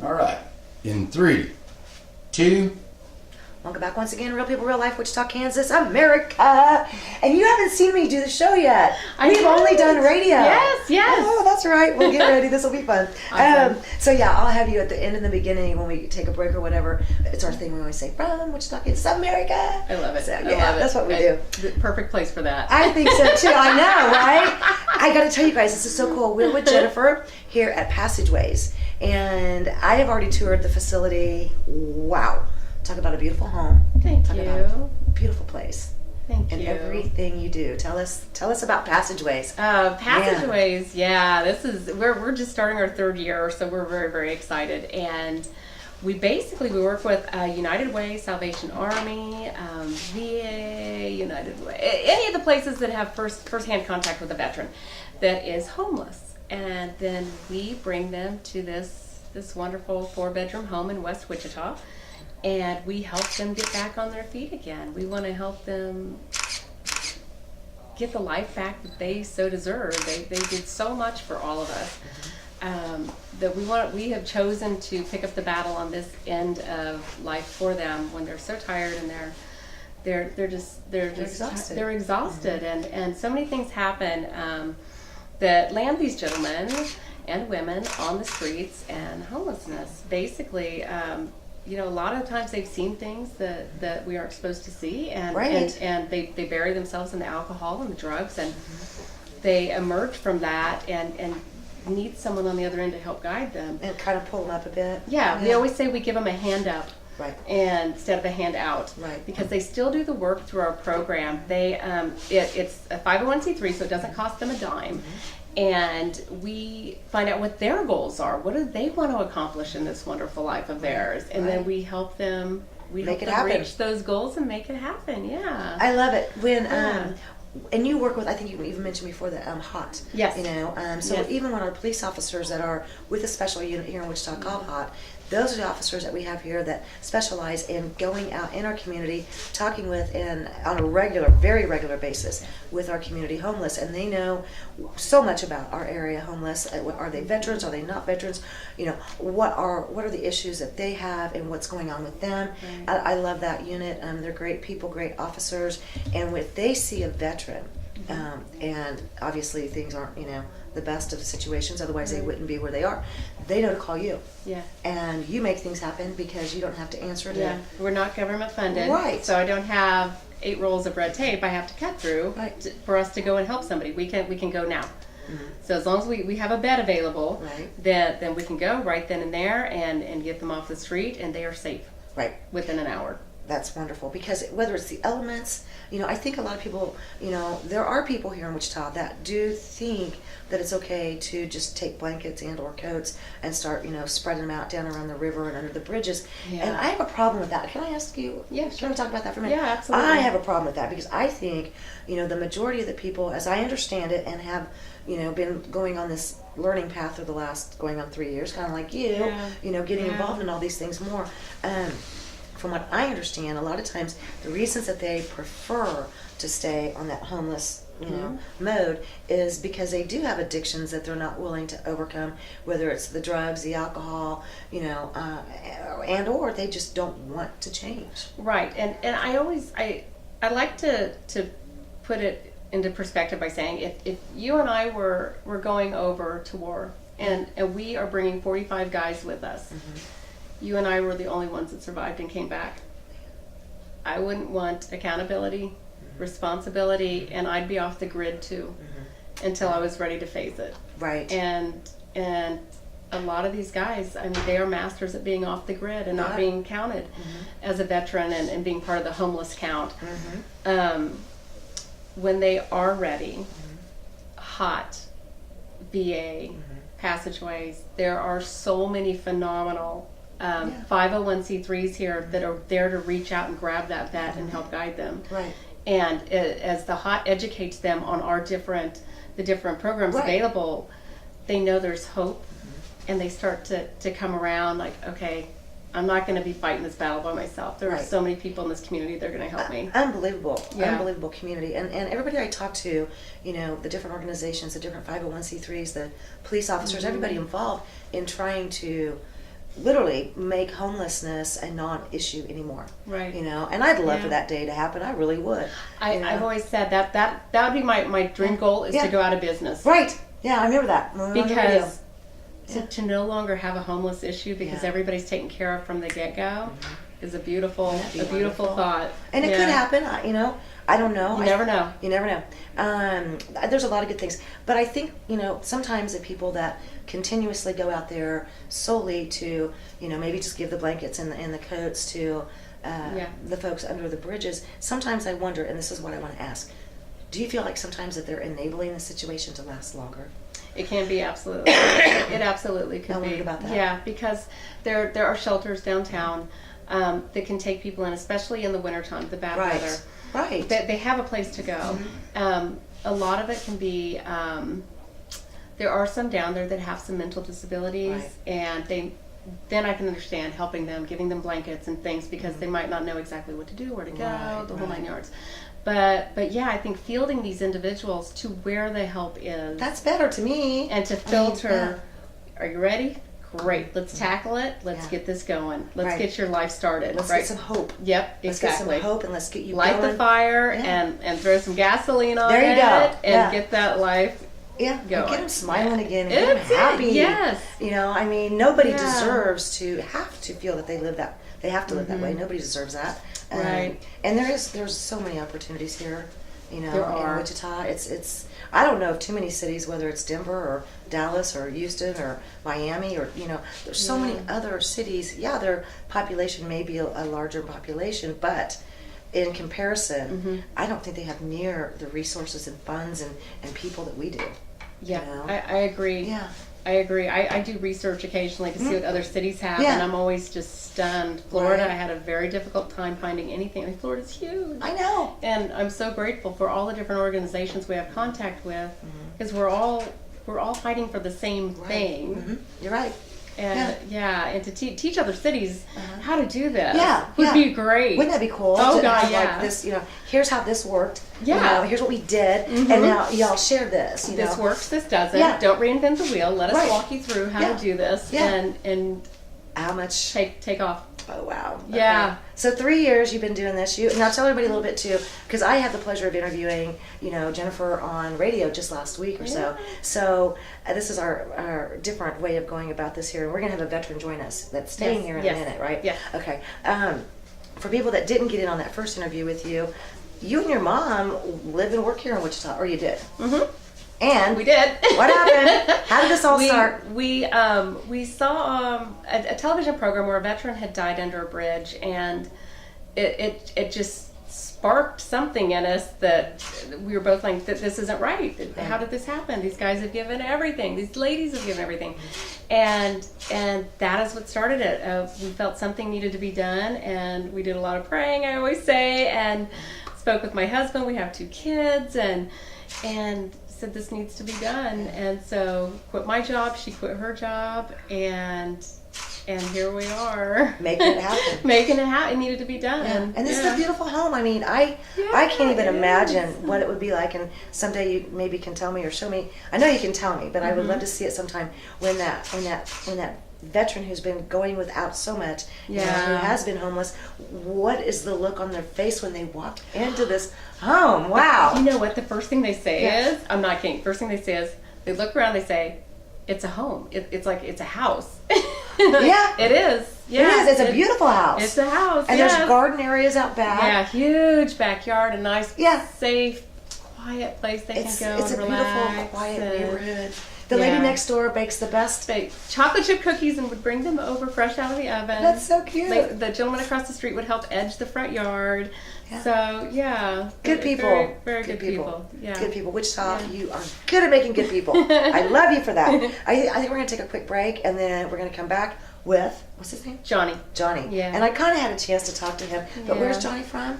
All right. In 3, 2. Welcome back once again, Real People, Real Life, Wichita, Kansas, America. And you haven't seen me do the show yet. We've only done radio. Yes. Oh, that's right. We'll get ready. This will be fun. Awesome. So yeah, I'll have you at the end and the beginning when we take a break or whatever. It's our thing. We always say, from Wichita, Kansas, America. I love it. So, I yeah, love it. that's what we do. The perfect place for that. I think so too. I know, right? I got to tell you guys, this is so cool. We're with Jennifer here at Passageways, and I have already toured the facility. Wow. Talk about a beautiful home. Thank Talk you. about a beautiful place. Thank And you. everything you do. Tell us about Passageways. Passageways, we're just starting our 3rd year, so we're very, very excited. And we work with United Way, Salvation Army, VA, United Way, any of the places that have first-hand contact with a veteran that is homeless. And then we bring them to this wonderful 4-bedroom home in West Wichita. And we help them get back on their feet again. We want to help them get the life back that they so deserve. They did so much for all of us that we have chosen to pick up the battle on this end of life for them when they're so tired and they're exhausted. They're exhausted, and so many things happen that land these gentlemen and women on the streets and homelessness. Basically. A lot of times they've seen things that we aren't supposed to see, and they bury themselves in the alcohol and the drugs, and they emerge from that and need someone on the other end to help guide them. And kind of pull them up a bit. Yeah, we always say we give them a hand up. Right. And instead of a hand out. Right. Because they still do the work through our program. They it's a 501c3, so it doesn't cost them a dime. Mm-hmm. And we find out what their goals are. What do they want to accomplish in this wonderful life of theirs? And then we help them. We make help it them happen. Reach those goals and make it happen. Yeah. I love it when and you work with, I think you even mentioned before, the HOT. Yes. So Yes. even when our police officers that are with a special unit here in Wichita called HOT, those are the officers that we have here that specialize in going out in our community, talking with and on a very regular basis with our community homeless, and they know so much about our area homeless. Are they veterans? Are they not veterans? What are the issues that they have and what's going on with them? Right. I love that unit. They're great people, great officers, and if they see a veteran, and obviously things aren't the best of situations, otherwise they wouldn't be where they are. They know to call you. Yeah. And you make things happen because you don't have to answer to. Yeah. We're not government funded. Right. So I don't have 8 rolls of red tape I have to cut through for us to go and help somebody. We can go now. Mm-hmm. So as long as we have a bed available, then we can go right then and there and get them off the street, and they are safe. Right. Within an hour. That's wonderful, because whether it's the elements, I think a lot of people, there are people here in Wichita that do think that it's okay to just take blankets and or coats and start, spreading them out down around the river and under the bridges. Yeah. And I have a problem with that. Can I ask you? Yeah, sure. Can we talk about that for a minute? Yeah, absolutely. I have a problem with that because I think, the majority of the people, as I understand it and have, been going on this learning path for the last going on 3 years, kind of like you, getting involved in all these things more. From what I understand, a lot of times the reasons that they prefer to stay on that homeless, mode is because they do have addictions that they're not willing to overcome, whether it's the drugs, the alcohol, and or they just don't want to change. Right, and I like to put it into perspective by saying if you and I were going over to war and we are bringing 45 guys with us. Mm-hmm. You and I were the only ones that survived and came back. I wouldn't want accountability, responsibility, and I'd be off the grid too until I was ready to face it. Right. And a lot of these guys, they are masters at being off the grid and not being counted as a veteran and being part of the homeless count. When they are ready, HOT, VA, Passageways, there are so many phenomenal 501c3s here that are there to reach out and grab that vet and help guide them. Right. And as the HOT educates them on the different programs available, they know there's hope, and they start to come around like, okay, I'm not going to be fighting this battle by myself. There are so many people in this community that are going to help me. Unbelievable. Unbelievable community. And everybody I talk to, the different organizations, the different 501c3s, the police officers, everybody involved in trying to literally make homelessness a non-issue anymore. Right. You know, and I'd love Yeah. for that day to happen. I really would. You know? I've always said that would be my dream goal is Yeah. to go out of business. Right. Yeah, I remember that. On the radio. Because Yeah. to no longer have a homeless issue because Yeah. everybody's taken care of from the get-go is a beautiful That'd be beautiful wonderful. thought. And it Yeah. could happen. You know, I don't know. You never know. You never know. There's a lot of good things, but I think, you know, sometimes the people that continuously go out there solely to, you know, maybe just give the blankets and the coats to the folks under the bridges. Sometimes I wonder, and this is what I want to ask: do you feel like sometimes that they're enabling the situation to last longer? It can be, absolutely. It absolutely could I be. wondered about that. Yeah, because there are shelters downtown that can take people in, especially in the wintertime, the bad Right. weather. Right. They have a place to go. A lot of it can be, there are some down there that have some mental disabilities, Right. and then I can understand helping them, giving them blankets and things because they might not know exactly what to do, where to go, Right, the whole right. 9 yards. But yeah, I think fielding these individuals to where the help is That's better to me. and to filter, are you ready? Great, let's tackle it. Let's Yeah. get this going. Let's Right. get your life started. Let's right? get some hope. Yep, Let's exactly. get some hope and let's get you Light going. the fire Yeah. and throw some gasoline on There you it go. and Yeah. get that life. Yeah, Going. and get them smiling again, and get It's them it, happy. yes. You know, I mean, nobody Yeah. deserves to have to feel that they live that. They have to live that way. Nobody deserves that. Right. And there's so many opportunities here. You know, There in are. Wichita, it's. I don't know of too many cities, whether it's Denver or Dallas or Houston or Miami or, you know, there's so many other cities. Yeah, their population may be a larger population, but in comparison, I don't think they have near the resources and funds and people that we do. Yeah, You know? I agree. Yeah. I agree. I do research occasionally to see what other cities have, Yeah. and I'm always just stunned. Florida, Right. I had a very difficult time finding anything. I mean, Florida's huge. I know. And I'm so grateful for all the different organizations we have contact with, because we're all fighting for the same thing. Mm-hmm. You're right. And and to teach other cities how to do this Yeah, would yeah. be great. Wouldn't that be cool? Oh, to God, have, yeah. Like this, you know, here's how this worked. Yeah. You know, here's what we did, and now y'all share this. You This know. works, this doesn't. Yeah. Don't reinvent the wheel. Let us Right. walk you through how Yeah. to do this Yeah. and How much? take off. Oh wow. Yeah. Okay. So 3 years you've been doing this. Now tell everybody a little bit too, because I had the pleasure of interviewing, you know, Jennifer on radio just last week or so. So this is our different way of going about this here, and we're gonna have a veteran join us that's staying Yes, here in yes, a minute, right? yes. Okay. For people that didn't get in on that first interview with you, you and your mom live and work here in Wichita, or you did. Mm-hmm. And We did. what happened? How did this all start? We saw a television program where a veteran had died under a bridge, and it just sparked something in us that we were both like, this isn't right. How did this happen? These guys have given everything. These ladies have given everything, and that is what started it. We felt something needed to be done, and we did a lot of praying, I always say, and spoke with my husband. We have 2 kids, and said this needs to be done, and so quit my job, she quit her job, and here we are Making it happen. making it happen. It needed to be done. Yeah. And this is a beautiful home. I mean, I can't even imagine what it would be like, and someday you maybe can tell me or show me. I know you can tell me, but I would love to see it sometime when that veteran who's been going without so much, you know, who has been homeless, what is the look on their face when they walk into this home? Wow. You know what the first thing they say Yeah. is? I'm not kidding. First thing they say is, they look around, they say, it's a home. It's like, it's a house. Yeah. It is. Yeah. It is. It's a beautiful house. It's a house. And yes. there's garden areas out back. Yeah, huge backyard, a nice, Yeah. safe, quiet place they It's can go a and beautiful, relax. quiet and neighborhood. The lady Yeah. next door bakes the best. bake chocolate chip cookies and would bring them over fresh out of the oven. That's so cute. The gentleman across the street would help edge the front yard. Yeah. So yeah, Good people. very, very good people. Yeah, Good people. Wichita, you are good at making good people. I love you for that. I think we're going to take a quick break, and then we're going to come back with, what's his name? Johnny. Johnny. Yeah. And I kind of had a chance to talk to him. But Yeah. where's Johnny from?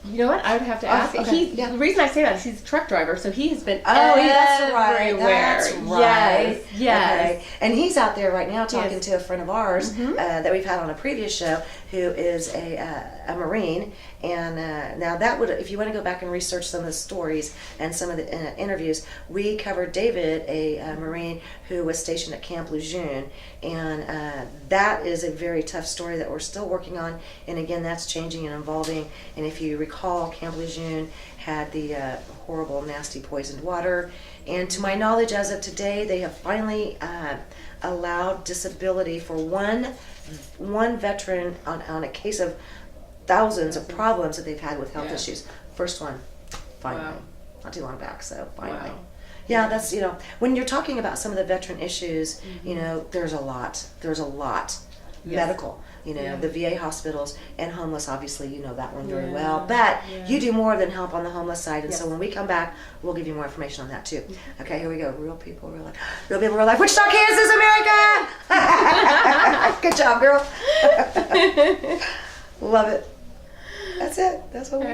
You know what? I would have to ask. okay. The reason I say that is he's a truck driver, so he has been that's right. everywhere. That's right. Yes, yes. Okay. And he's out there right now talking Yes. to a friend of ours that we've had on a previous show, who is a Marine. And now that would, if you want to go back and research some of the stories and some of the interviews, we covered David, a Marine who was stationed at Camp Lejeune, and that is a very tough story that we're still working on. And again, that's changing and evolving. And if you recall, Camp Lejeune had the horrible, nasty poisoned water. And to my knowledge, as of today, they have finally allowed disability for one veteran on a case of thousands of problems that they've had with health issues. First one, finally, not too long back. So finally, that's when you're talking about some of the veteran issues, there's a lot. Medical, the VA hospitals and homeless. Obviously, you know that one very well. But you do more than help on the homeless side, and so when we come back, we'll give you more information on that too. Okay, here we go. Real people, real life. Real people, real life. Wichita, Kansas, America. Good job, girl. Love it. That's it. That's what we